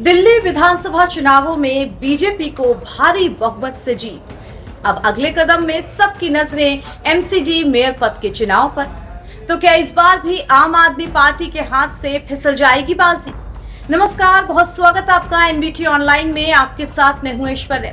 दिल्ली विधानसभा चुनावों में बीजेपी को भारी बहुमत से जीत। अब अगले कदम में सबकी नजरें एमसीडी मेयर पद के चुनाव पर। तो क्या इस बार भी आम आदमी पार्टी के हाथ से फिसल जाएगी बाजी? नमस्कार, बहुत स्वागत आपका एनबीटी ऑनलाइन में। आपके साथ मैं हूं ऐश्वर्या।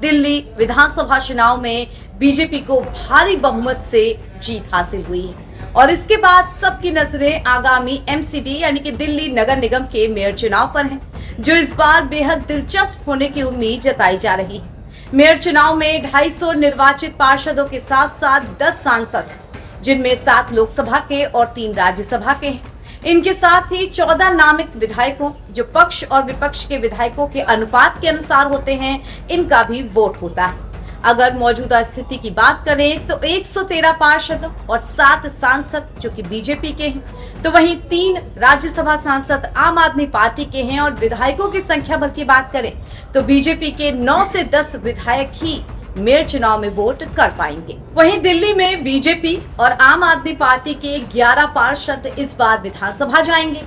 दिल्ली विधानसभा चुनाव में बीजेपी को भारी बहुमत से जीत हासिल हुई है और इसके बाद सबकी नजरें आगामी एमसीडी यानी कि दिल्ली नगर निगम के मेयर चुनाव पर हैं, जो इस बार बेहद दिलचस्प होने की उम्मीद जताई जा रही है। मेयर चुनाव में 250 निर्वाचित पार्षदों के साथ साथ 10 सांसद हैं, जिनमें 7 लोकसभा के और 3 राज्यसभा के हैं। इनके साथ ही 14 नामित विधायकों, जो पक्ष और विपक्ष के विधायकों के अनुपात के अनुसार होते हैं, इनका भी वोट होता है। अगर मौजूदा स्थिति की बात करें तो 113 पार्षद और 7 सांसद जो कि बीजेपी के हैं, तो वहीं 3 राज्यसभा सांसद आम आदमी पार्टी के हैं। और विधायकों की संख्या भर की बात करें तो बीजेपी के 9 से 10 विधायक ही मेयर चुनाव में वोट कर पाएंगे। वहीं दिल्ली में बीजेपी और आम आदमी पार्टी के 11 पार्षद इस बार विधानसभा जाएंगे।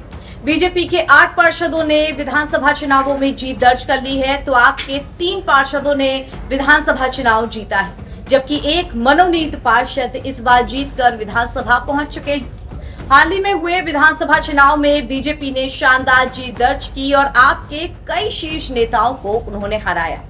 बीजेपी के 8 पार्षदों ने विधानसभा चुनावों में जीत दर्ज कर ली है, तो आप के 3 पार्षदों ने विधानसभा चुनाव जीता है, जबकि एक मनोनीत पार्षद इस बार जीतकर विधानसभा पहुंच चुके हैं। हाल ही में हुए विधानसभा चुनाव में बीजेपी ने शानदार जीत दर्ज की और आपके कई शीर्ष नेताओं को उन्होंने हराया।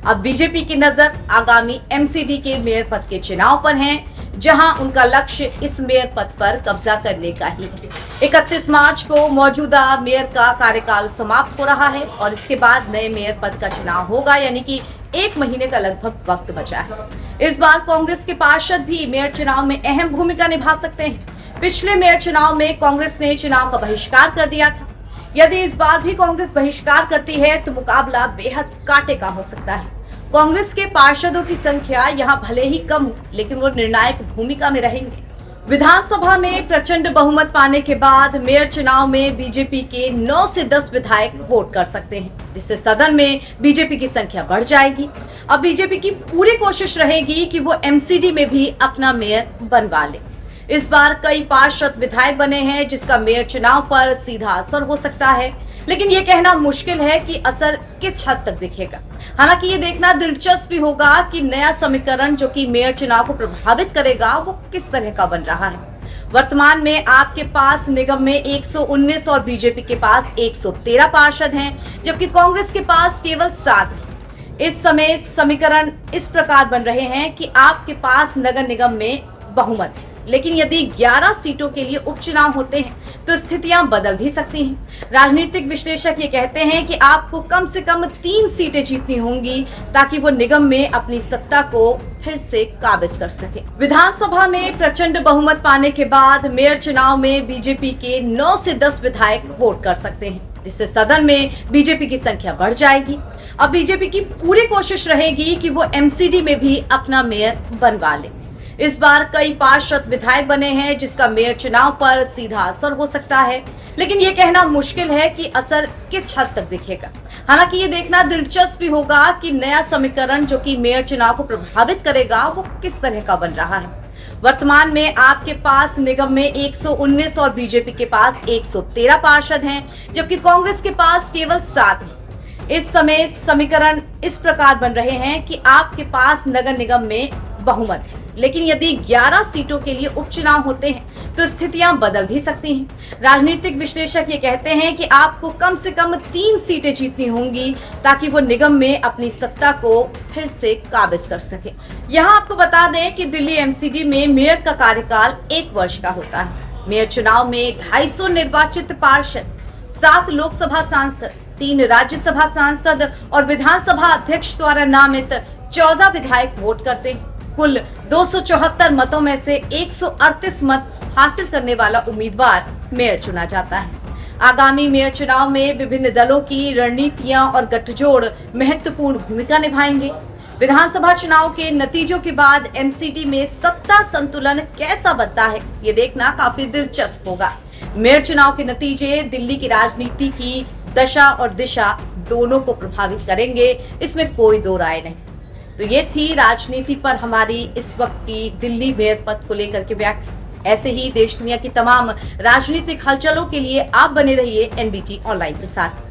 अब बीजेपी की नजर आगामी एमसीडी के मेयर पद के चुनाव पर है, जहां उनका लक्ष्य इस मेयर पद पर कब्जा करने का ही है। 31 मार्च को मौजूदा मेयर का कार्यकाल समाप्त हो रहा है और इसके बाद नए मेयर पद का चुनाव होगा, यानी कि 1 महीने का लगभग वक्त बचा है। इस बार कांग्रेस के पार्षद भी मेयर चुनाव में अहम भूमिका निभा सकते हैं। पिछले मेयर चुनाव में कांग्रेस ने चुनाव का बहिष्कार कर दिया था। यदि इस बार भी कांग्रेस बहिष्कार करती है तो मुकाबला बेहद कांटे का हो सकता है। कांग्रेस के पार्षदों की संख्या यहां भले ही कम हो, लेकिन वो निर्णायक भूमिका में रहेंगे। विधानसभा में प्रचंड बहुमत पाने के बाद मेयर चुनाव में बीजेपी के 9 से 10 विधायक वोट कर सकते हैं, जिससे सदन में बीजेपी की संख्या बढ़ जाएगी। अब बीजेपी की पूरी कोशिश रहेगी कि वो एमसीडी में भी अपना मेयर बनवा ले। इस बार कई पार्षद विधायक बने हैं, जिसका मेयर चुनाव पर सीधा असर हो सकता है, लेकिन ये कहना मुश्किल है कि असर किस हद तक दिखेगा। हालांकि ये देखना दिलचस्प भी होगा कि नया समीकरण जो कि मेयर चुनाव को प्रभावित करेगा, वो किस तरह का बन रहा है। वर्तमान में आपके पास निगम में 119 और बीजेपी के पास 113 पार्षद हैं, जबकि कांग्रेस के पास केवल 7 हैं। इस समय समीकरण इस प्रकार बन रहे हैं कि आपके पास नगर निगम में बहुमत है, लेकिन यदि 11 सीटों के लिए उपचुनाव होते हैं तो स्थितियां बदल भी सकती हैं। राजनीतिक विश्लेषक ये कहते हैं कि आपको कम से कम 3 सीटें जीतनी होंगी ताकि वो निगम में अपनी सत्ता को फिर से काबिज कर सके। विधानसभा में प्रचंड बहुमत पाने के बाद मेयर चुनाव में बीजेपी के 9 से 10 विधायक वोट कर सकते हैं, जिससे सदन में बीजेपी की संख्या बढ़ जाएगी। अब बीजेपी की पूरी कोशिश रहेगी कि वो एमसीडी में भी अपना मेयर बनवा ले। इस बार कई पार्षद विधायक बने हैं, जिसका मेयर चुनाव पर सीधा असर हो सकता है, लेकिन ये कहना मुश्किल है कि असर किस हद तक दिखेगा। हालांकि ये देखना दिलचस्प भी होगा कि नया समीकरण जो कि मेयर चुनाव को प्रभावित करेगा, वो किस तरह का बन रहा है। वर्तमान में आपके पास निगम में 119 और बीजेपी के पास 113 पार्षद हैं, जबकि कांग्रेस के पास केवल 7 हैं। इस समय समीकरण इस प्रकार बन रहे हैं कि आपके पास नगर निगम में बहुमत है, लेकिन यदि 11 सीटों के लिए उपचुनाव होते हैं तो स्थितियां बदल भी सकती हैं। राजनीतिक विश्लेषक ये कहते हैं कि आपको कम से कम 3 सीटें जीतनी होंगी ताकि वो निगम में अपनी सत्ता को फिर से काबिज कर सके। यहाँ आपको बता दें कि दिल्ली एमसीडी में मेयर का कार्यकाल 1 वर्ष का होता है। मेयर चुनाव में 250 निर्वाचित पार्षद, 7 लोकसभा सांसद, 3 राज्यसभा सांसद और विधानसभा अध्यक्ष द्वारा नामित 14 विधायक वोट करते हैं। कुल 274 मतों में से 138 मत हासिल करने वाला उम्मीदवार मेयर चुना जाता है। आगामी मेयर चुनाव में विभिन्न दलों की रणनीतियां और गठजोड़ महत्वपूर्ण भूमिका निभाएंगे। विधानसभा चुनाव के नतीजों के बाद एमसीडी में सत्ता संतुलन कैसा बनता है, ये देखना काफी दिलचस्प होगा। मेयर चुनाव के नतीजे दिल्ली की राजनीति की दशा और दिशा दोनों को प्रभावित करेंगे, इसमें कोई दो राय नहीं। तो ये थी राजनीति पर हमारी इस वक्त की दिल्ली मेयर पद को लेकर के व्याख्या। ऐसे ही देश दुनिया की तमाम राजनीतिक हलचलों के लिए आप बने रहिए एनबीटी ऑनलाइन के साथ।